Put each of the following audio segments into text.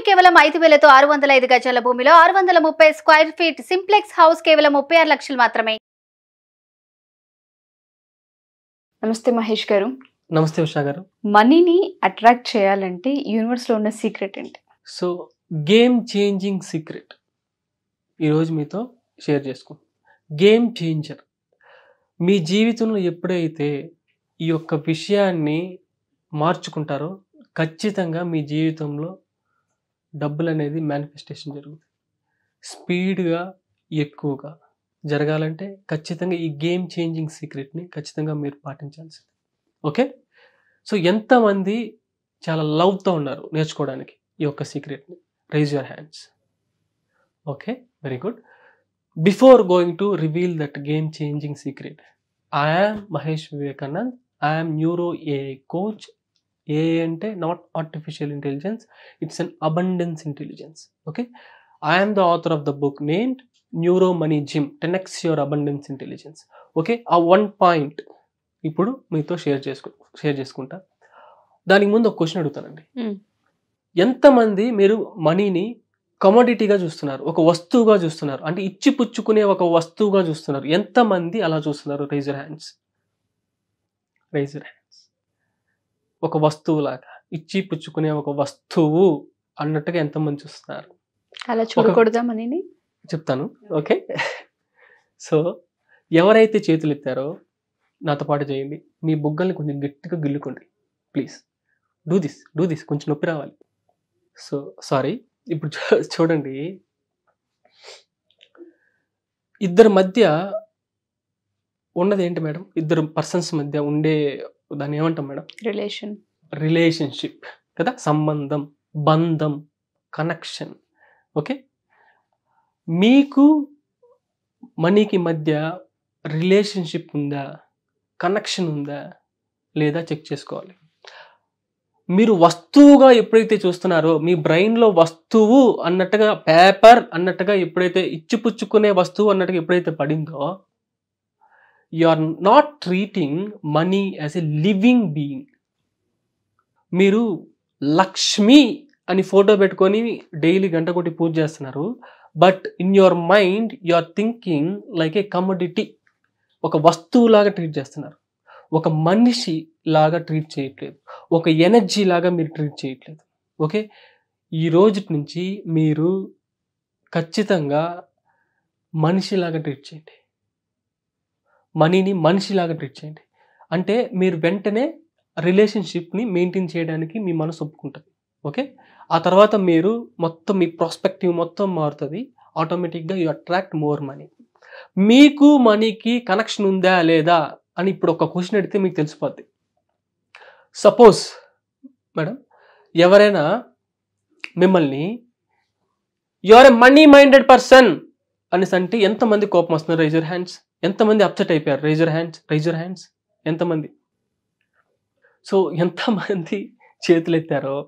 భూమి కేవలం 5,000తో 605 గజాల భూమిలో 630 స్క్వేర్ ఫీట్ సింప్లెక్స్ హౌస్ కేవలం 36 లక్షలు మాత్రమే. నమస్తే మహేష్ గారు. నమస్తే ఉషా గారు. మనీని అట్రాక్ట్ చేయాలంటే యూనివర్స్ లో ఉన్న సీక్రెట్ ఏంటి? సో గేమ్ చేంజింగ్ సీక్రెట్ ఈరోజు మీతో షేర్ చేసుకుంటాం. Game changer. మీ జీవితంలో ఎప్పుడైతే ఈ యొక్క విషయాన్ని మార్చుకుంటారో ఖచ్చితంగా మీ జీవితంలో డబ్బులు అనేది మేనిఫెస్టేషన్ జరుగుతుంది. స్పీడ్గా ఎక్కువగా జరగాలంటే ఖచ్చితంగా ఈ గేమ్ చేంజింగ్ సీక్రెట్ని ఖచ్చితంగా మీరు పాటించాల్సింది. ఓకే, సో ఎంతమంది చాలా లవ్తో ఉన్నారు నేర్చుకోవడానికి ఈ యొక్క సీక్రెట్ని? Raise your hands. Okay, very good. Before going to reveal that game changing secret, I am Mahesh Vivekanand. I am neuro AI coach. AI అంటే not artificial intelligence, it's an abundance intelligence. Okay, I am the author of the book named neuro money gym 10x your abundance intelligence. Okay, ఆ one point ఇప్పుడు మీతో share చేసుకుంటా. దానికి ముందు ఒక question అడుగుతానండి. ఎంతమంది మీరు మనీని కమోడిటీగా చూస్తున్నారు, ఒక వస్తువుగా చూస్తున్నారు, అంటే ఇచ్చి పుచ్చుకునే ఒక వస్తువుగా చూస్తున్నారు? ఎంతమంది అలా చూస్తున్నారు? Rise your hands. Rise your hands. ఒక వస్తువులాగా ఇచ్చి పుచ్చుకునే ఒక వస్తువు అన్నట్టుగా ఎంతమంది చూస్తున్నారు? అలా చూడకూడదా మనీని? చెప్తాను. ఓకే, సో ఎవరైతే చేతులు ఎత్తారో నాతో పాటు చేయండి. మీ బుగ్గల్ని కొంచెం గట్టిగా గిల్లుకోండి ప్లీజ్. Do this. కొంచెం నొప్పి రావాలి. So sorry. ఇప్పుడు చూడండి, ఇద్దరి మధ్య ఉన్నది ఏంటి మేడం? ఇద్దరు పర్సన్స్ మధ్య ఉండే దాన్ని ఏమంటాం మేడం? రిలేషన్షిప్ కదా, సంబంధం, బంధం, కనెక్షన్. ఓకే, మీకు మనీకి మధ్య రిలేషన్షిప్ ఉందా, కనెక్షన్ ఉందా లేదా చెక్ చేసుకోవాలి. మీరు వస్తువుగా ఎప్పుడైతే చూస్తున్నారో, మీ బ్రెయిన్లో వస్తువు అన్నట్టుగా, పేపర్ అన్నట్టుగా ఎప్పుడైతే ఇచ్చిపుచ్చుకునే వస్తువు అన్నట్టుగా ఎప్పుడైతే పడిందో, you are not treating money as a living being. మీరు లక్ష్మి అని ఫోటో పెట్టుకొని డైలీ గంట కొట్టి పూజ చేస్తున్నారు, but in your mind you are thinking like a commodity. ఒక వస్తువులాగా ట్రీట్ చేస్తున్నారు, ఒక మనిషి లాగా ట్రీట్ చేయట్లేదు, ఒక ఎనర్జీ లాగా మీరు ట్రీట్ చేయట్లేదు. ఓకే, ఈ రోజు నుంచి మీరు ఖచ్చితంగా మనిషిలాగా ట్రీట్ చేయండి. మనీని మనిషిలాగా ట్రీట్ చేయండి. అంటే మీరు వెంటనే రిలేషన్షిప్ని మెయింటైన్ చేయడానికి మీ మనసు ఒప్పుకుంటుంది. ఓకే, ఆ తర్వాత మీరు మొత్తం మీ ప్రాస్పెక్టివ్ మొత్తం మారుతుంది. ఆటోమేటిక్గా యూ అట్రాక్ట్ మోర్ మనీ. మీకు మనీకి కనెక్షన్ ఉందా లేదా అని ఇప్పుడు ఒక క్వశ్చన్ అడిగితే మీకు తెలిసిపోద్ది. సపోజ్ మేడం, ఎవరైనా మిమ్మల్ని you are a money minded person అనేసి అంటే ఎంతమంది కోపం వస్తున్నారు? Raise your hands. ఎంతమంది అప్సెట్ అయిపోయారు? Raise your hands. ఎంతమంది? సో ఎంతమంది చేతులు ఎత్తారో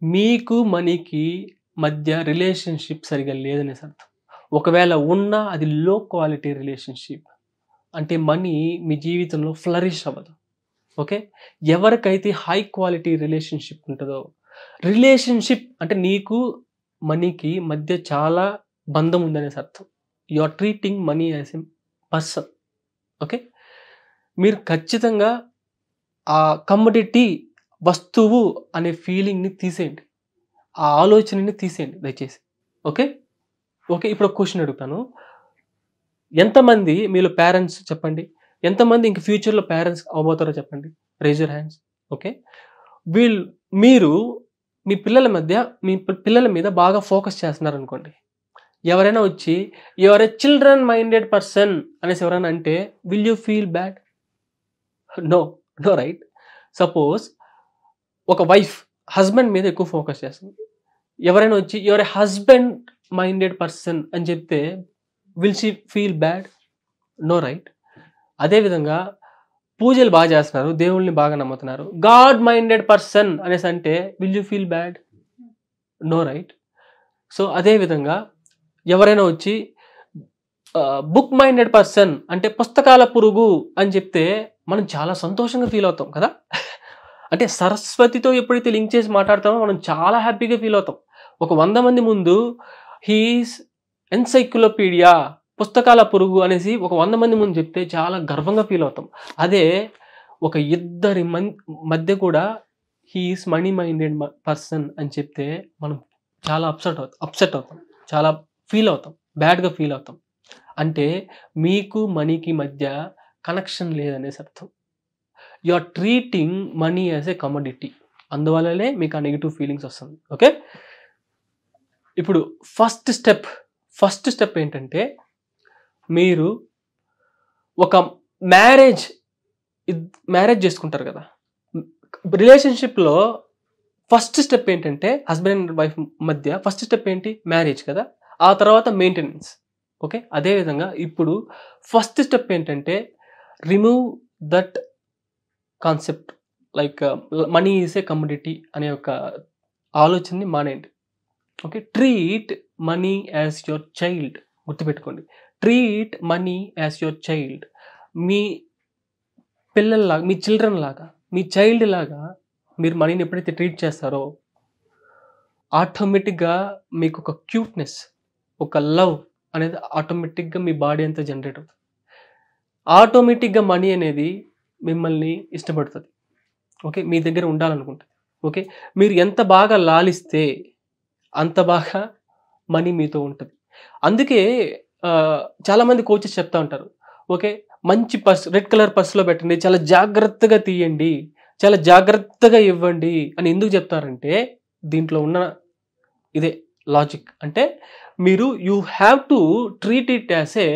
మీకు మనీకి మధ్య రిలేషన్షిప్ సరిగా లేదనేసి అర్థం. ఒకవేళ ఉన్నా అది లో క్వాలిటీ రిలేషన్షిప్, అంటే మనీ మీ జీవితంలో ఫ్లరిష్ అవ్వదు. ఓకే, ఎవరికైతే హై క్వాలిటీ రిలేషన్షిప్ ఉంటుందో, రిలేషన్షిప్ అంటే నీకు మనీకి మధ్య చాలా బంధం ఉందనేసి అర్థం. You are treating money as a person. Okay, మీరు ఖచ్చితంగా ఆ కమోడిటీ వస్తువు అనే ఫీలింగ్ని తీసేయండి, ఆ ఆలోచనని తీసేయండి దయచేసి. ఓకే ఓకే, ఇప్పుడు ఒక క్వశ్చన్ అడుగుతాను. ఎంతమంది మీలో పేరెంట్స్ చెప్పండి? ఎంతమంది ఇంక ఫ్యూచర్లో పేరెంట్స్ అవ్వబోతారో చెప్పండి? Rise your hands. ఓకే, మీరు మీ పిల్లల మీద బాగా ఫోకస్ చేస్తున్నారు అనుకోండి. ఎవరైనా వచ్చి you are a children minded person అనేసి ఎవరైనా అంటే will you feel bad? No right. Suppose ఒక వైఫ్ హస్బెండ్ మీద ఎక్కువ ఫోకస్ చేస్తుంది. ఎవరైనా వచ్చి you are a husband minded person అని చెప్తే will she feel bad? No right. అదేవిధంగా పూజలు బాగా చేస్తున్నారు, దేవుళ్ళని బాగా నమ్ముతున్నారు, గాడ్ మైండెడ్ పర్సన్ అనేసి అంటే will you feel bad? No right. So అదేవిధంగా ఎవరైనా వచ్చి బుక్ మైండెడ్ పర్సన్ అంటే పుస్తకాల పురుగు అని చెప్తే మనం చాలా సంతోషంగా ఫీల్ అవుతాం కదా. అంటే సరస్వతితో ఎప్పుడైతే లింక్ చేసి మాట్లాడతామో మనం చాలా హ్యాపీగా ఫీల్ అవుతాం. ఒక 100 మంది ముందు హీస్ ఎన్సైక్లోపీడియా, పుస్తకాల పురుగు అనేసి ఒక 100 మంది ముందు చెప్తే చాలా గర్వంగా ఫీల్ అవుతాం. అదే ఒక ఇద్దరి మధ్య కూడా హీఈస్ మనీ మైండెడ్ పర్సన్ అని చెప్తే మనం చాలా అప్సెట్ అవుతాం, చాలా ఫీల్ అవుతాం, బ్యాడ్గా ఫీల్ అవుతాం. అంటే మీకు మనీకి మధ్య కనెక్షన్ లేదనేసి అర్థం. You are treating money as a commodity. అందువల్లనే మీకు ఆ నెగిటివ్ ఫీలింగ్స్ వస్తుంది. ఓకే, ఇప్పుడు ఫస్ట్ స్టెప్ ఏంటంటే, మీరు ఒక మ్యారేజ్ చేసుకుంటారు కదా, రిలేషన్షిప్లో ఫస్ట్ స్టెప్ ఏంటంటే హస్బెండ్ అండ్ వైఫ్ మధ్య ఫస్ట్ స్టెప్ ఏంటి? మ్యారేజ్ కదా, ఆ తర్వాత మెయింటెనెన్స్. ఓకే, అదేవిధంగా ఇప్పుడు ఫస్ట్ స్టెప్ ఏంటంటే remove that concept like money is a commodity అనే ఒక ఆలోచనని మానేయండి. Okay, treat money as your child. గుర్తుపెట్టుకోండి, treat money as your child. మీ పిల్లల్లాగా, మీ చిల్డ్రన్ లాగా, మీ చైల్డ్ లాగా మీరు మనీని ఎప్పుడైతే ట్రీట్ చేస్తారో ఆటోమేటిక్గా మీకు ఒక క్యూట్నెస్, ఒక లవ్ అనేది ఆటోమేటిక్గా మీ బాడీ అంతా జనరేట్ అవుతుంది. ఆటోమేటిక్గా మనీ అనేది మిమ్మల్ని ఇష్టపడుతుంది. ఓకే, మీ దగ్గర ఉండాలనుకుంటుంది. ఓకే, మీరు ఎంత బాగా లాలిస్తే అంత బాగా మనీ మీతో ఉంటుంది. అందుకే చాలామంది కోచెస్ చెప్తా ఉంటారు, ఓకే మంచి పర్స్, రెడ్ కలర్ పర్స్లో పెట్టండి, చాలా జాగ్రత్తగా తీయండి, చాలా జాగ్రత్తగా ఇవ్వండి అని ఎందుకు చెప్తారంటే దీంట్లో ఉన్న ఇదే లాజిక్. అంటే మీరు you have to treat it as a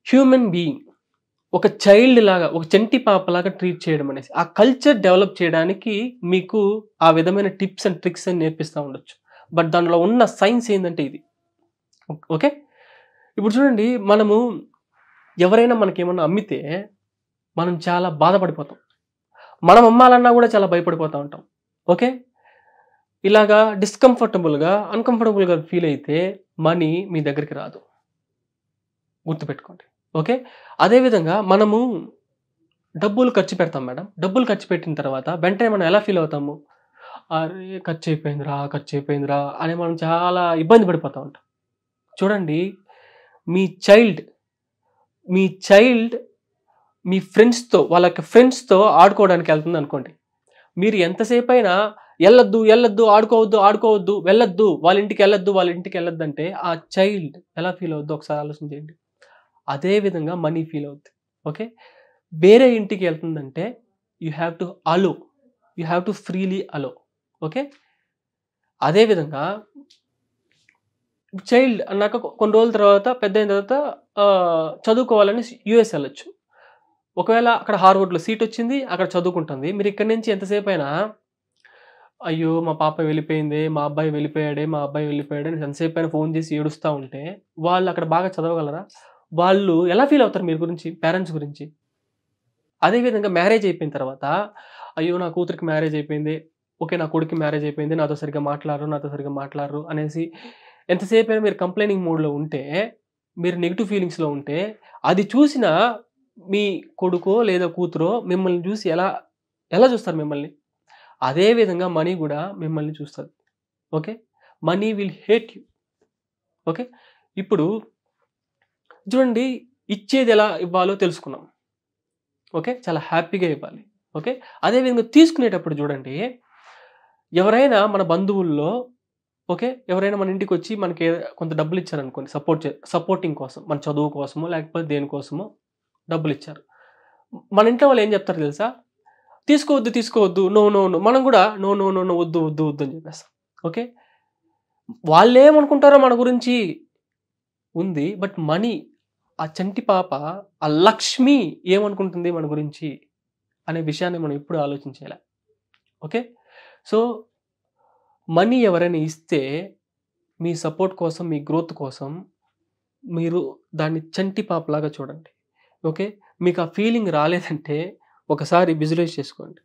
human being, ఒక చైల్డ్ లాగా, ఒక చంటి పాపలాగా ట్రీట్ చేయడం అనేసి, ఆ కల్చర్ డెవలప్ చేయడానికి మీకు ఆ విధమైన టిప్స్ అండ్ ట్రిక్స్ అని నేర్పిస్తూ ఉండొచ్చు. బట్ దానిలో ఉన్న సైన్స్ ఏంటంటే ఇది. ఓకే, ఇప్పుడు చూడండి, మనము ఎవరైనా మనకేమన్నా అమ్మితే మనం చాలా బాధపడిపోతాం, మనం అమ్మాలన్నా కూడా చాలా భయపడిపోతూ ఉంటాం. ఓకే, ఇలాగా డిస్కంఫర్టబుల్గా, అన్కంఫర్టబుల్గా ఫీల్ అయితే మనీ మీ దగ్గరికి రాదు, గుర్తుపెట్టుకోండి. ఓకే, అదేవిధంగా మనము డబ్బులు ఖర్చు పెడతాం మేడం. డబ్బులు ఖర్చు పెట్టిన తర్వాత వెంటనే మనం ఎలా ఫీల్ అవుతాము? అరే ఖర్చు అయిపోయిందిరా అని మనం చాలా ఇబ్బంది పడిపోతూ ఉంటాం. చూడండి, మీ చైల్డ్ మీ ఫ్రెండ్స్తో ఆడుకోవడానికి వెళ్తుంది అనుకోండి. మీరు ఎంతసేపు అయినా వెళ్ళొద్దు, ఆడుకోవద్దు, వెళ్ళొద్దు, వాళ్ళ ఇంటికి వెళ్ళొద్దు అంటే ఆ చైల్డ్ ఎలా ఫీల్ అవుద్దో ఒకసారి ఆలోచన చేయండి. అదే విధంగా మనీ ఫీల్ అవుద్ది. ఓకే, వేరే ఇంటికి వెళ్తుందంటే you have to freely allow. Okay, అదేవిధంగా చైల్డ్ అన్నాక కొన్ని రోజుల తర్వాత, పెద్ద అయిన తర్వాత చదువుకోవాలని యూఎస్ వెళ్ళొచ్చు. ఒకవేళ అక్కడ హార్వర్డ్లో సీట్ వచ్చింది, అక్కడ చదువుకుంటుంది. మీరు ఇక్కడి నుంచి ఎంతసేపు అయినా అయ్యో మా పాప వెళ్ళిపోయింది, మా అబ్బాయి వెళ్ళిపోయాడే అని ఎంతసేపు అయినా ఫోన్ చేసి ఏడుస్తూ ఉంటే వాళ్ళు అక్కడ బాగా చదవగలరా? వాళ్ళు ఎలా ఫీల్ అవుతారు మీరు గురించి, పేరెంట్స్ గురించి? అదేవిధంగా మ్యారేజ్ అయిపోయిన తర్వాత అయ్యో నా కూతురికి మ్యారేజ్ అయిపోయింది, ఓకే నా కొడుకు మ్యారేజ్ అయిపోయింది, నాతో సరిగ్గా మాట్లాడరు అనేసి ఎంతసేపు అయినా మీరు కంప్లైనింగ్ మోడ్లో ఉంటే, మీరు నెగిటివ్ ఫీలింగ్స్లో ఉంటే, అది చూసిన మీ కొడుకో లేదా కూతురో మిమ్మల్ని చూసి ఎలా చూస్తారు మిమ్మల్ని? అదేవిధంగా మనీ కూడా మిమ్మల్ని చూస్తుంది. Okay, money will hate you. Okay, ఇప్పుడు చూడండి, ఇచ్చేది ఎలా ఇవ్వాలో తెలుసుకున్నాం. ఓకే, చాలా హ్యాపీగా ఇవ్వాలి. ఓకే, అదేవిధంగా తీసుకునేటప్పుడు చూడండి, ఎవరైనా మన బంధువుల్లో ఓకే ఎవరైనా మన ఇంటికి వచ్చి మనకి కొంత డబ్బులు ఇచ్చారనుకోండి, సపోర్టింగ్ కోసం, మన చదువు కోసమో లేకపోతే దేనికోసమో డబ్బులు ఇచ్చారు. మన ఇంట్లో వాళ్ళు ఏం చెప్తారు తెలుసా? తీసుకోవద్దు, నో. మనం కూడా నో వద్దు అని చెప్పేస్తాం. ఓకే, వాళ్ళు ఏమనుకుంటారో మన గురించి ఉంది, బట్ మనీ, ఆ చంటి పాప, ఆ లక్ష్మి ఏమనుకుంటుంది మన గురించి అనే విషయాన్ని మనం ఎప్పుడు ఆలోచించాలి. ఓకే, సో మనీ ఎవరైనా ఇస్తే మీ సపోర్ట్ కోసం, మీ గ్రోత్ కోసం మీరు దాన్ని చంటి పాపలాగా చూడండి. ఓకే, మీకు ఆ ఫీలింగ్ రాలేదంటే ఒకసారి విజువలైజ్ చేసుకోండి.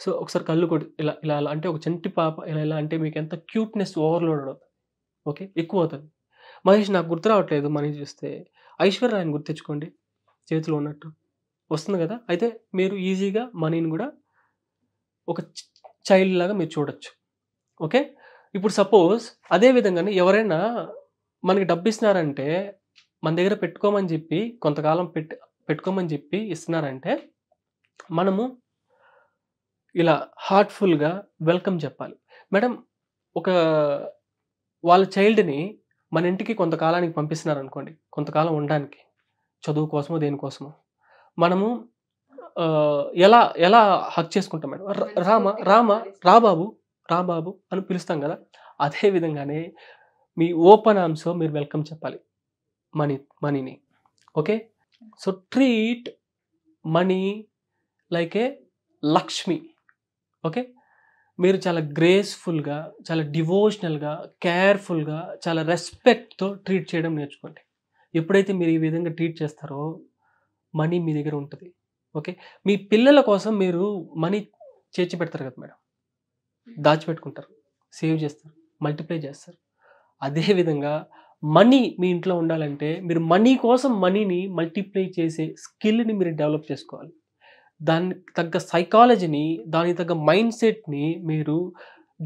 సో ఒకసారి కళ్ళు కొట్టి ఇలా అంటే ఒక చంటి పాప ఇలా అంటే మీకు ఎంత క్యూట్నెస్ ఓవర్లోడ్ అవుతుంది. ఓకే, ఎక్కువ అవుతుంది. మహేష్ నాకు గుర్తు రావట్లేదు మనీ చూస్తే, ఐశ్వర్యాన్ని గుర్తించుకోండి, చేతిలో ఉన్నట్టు వస్తుంది కదా. అయితే మీరు ఈజీగా మనీని కూడా ఒక చైల్డ్ లాగా మీరు చూడొచ్చు. ఓకే, ఇప్పుడు సపోజ్ అదే విధంగానే ఎవరైనా మనకి డబ్బు ఇస్తున్నారంటే, మన దగ్గర పెట్టుకోమని చెప్పి కొంతకాలం పెట్టుకోమని చెప్పి ఇస్తున్నారంటే, మనము ఇలా హార్ట్ఫుల్గా వెల్కమ్ చెప్పాలి. మేడం, ఒక వాళ్ళ చైల్డ్ని మన ఇంటికి కొంతకాలానికి పంపిస్తున్నారు అనుకోండి, కొంతకాలం ఉండడానికి, చదువు కోసమో దేనికోసమో, మనము ఎలా ఎలా హక్ చేసుకుంటాం మేడం? రా బాబు అని పిలుస్తాం కదా. అదే విధంగానే మీ ఓపెన్ ఆర్మ్స్తో మీరు వెల్కమ్ చెప్పాలి మనీని. Okay, so treat money like ఏ లక్ష్మి. ఓకే, మీరు చాలా గ్రేస్ఫుల్గా, చాలా డివోషనల్గా, కేర్ఫుల్గా, చాలా రెస్పెక్ట్తో ట్రీట్ చేయడం నేర్చుకోండి. ఎప్పుడైతే మీరు ఈ విధంగా ట్రీట్ చేస్తారో మనీ మీ దగ్గర ఉంటుంది. ఓకే, మీ పిల్లల కోసం మీరు మనీ చేర్చి పెడతారు కదా మేడం, దాచిపెట్టుకుంటారు, సేవ్ చేస్తారు, మల్టిప్లై చేస్తారు. అదేవిధంగా మనీ మీ ఇంట్లో ఉండాలంటే మీరు మనీ కోసం మనీని మల్టిప్లై చేసే స్కిల్ని మీరు డెవలప్ చేసుకోవాలి. దానికి తగ్గ సైకాలజీని, దానికి తగ్గ మైండ్ సెట్ని మీరు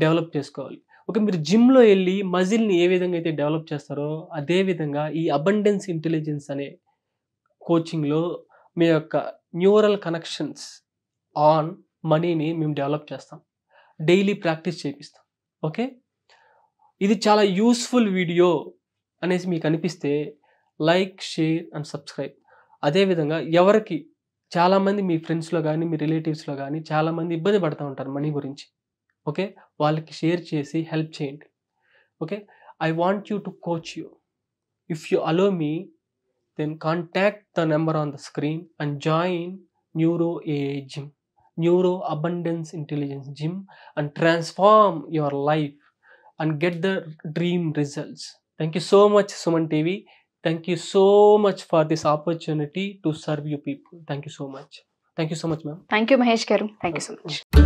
డెవలప్ చేసుకోవాలి. ఓకే, మీరు జిమ్లో వెళ్ళి మజిల్ని ఏ విధంగా అయితే డెవలప్ చేస్తారో అదేవిధంగా ఈ అబండెన్స్ ఇంటెలిజెన్స్ అనే కోచింగ్లో మీ యొక్క న్యూరల్ కనెక్షన్స్ ఆన్ మనీని మేము డెవలప్ చేస్తాం, డైలీ ప్రాక్టీస్ చేపిస్తాం. ఓకే, ఇది చాలా యూస్ఫుల్ వీడియో అనేసి మీకు అనిపిస్తే లైక్, షేర్ అండ్ సబ్స్క్రైబ్. అదేవిధంగా ఎవరికి చాలామంది మీ ఫ్రెండ్స్లో కానీ మీ రిలేటివ్స్లో కానీ చాలామంది ఇబ్బంది పడుతూ ఉంటారు మనీ గురించి. ఓకే, వాళ్ళకి షేర్ చేసి హెల్ప్ చేయండి. Okay, I want you to coach you. If you allow me, then contact the number on the screen and join Neuro AI Gym, Neuro Abundance Intelligence Gym, and transform your life and get the dream results. Thank you so much, Suman TV. Thank you so much for this opportunity to serve you people. Thank you so much. Thank you so much, ma'am. Thank you Mahesh గారు. Thank you so much.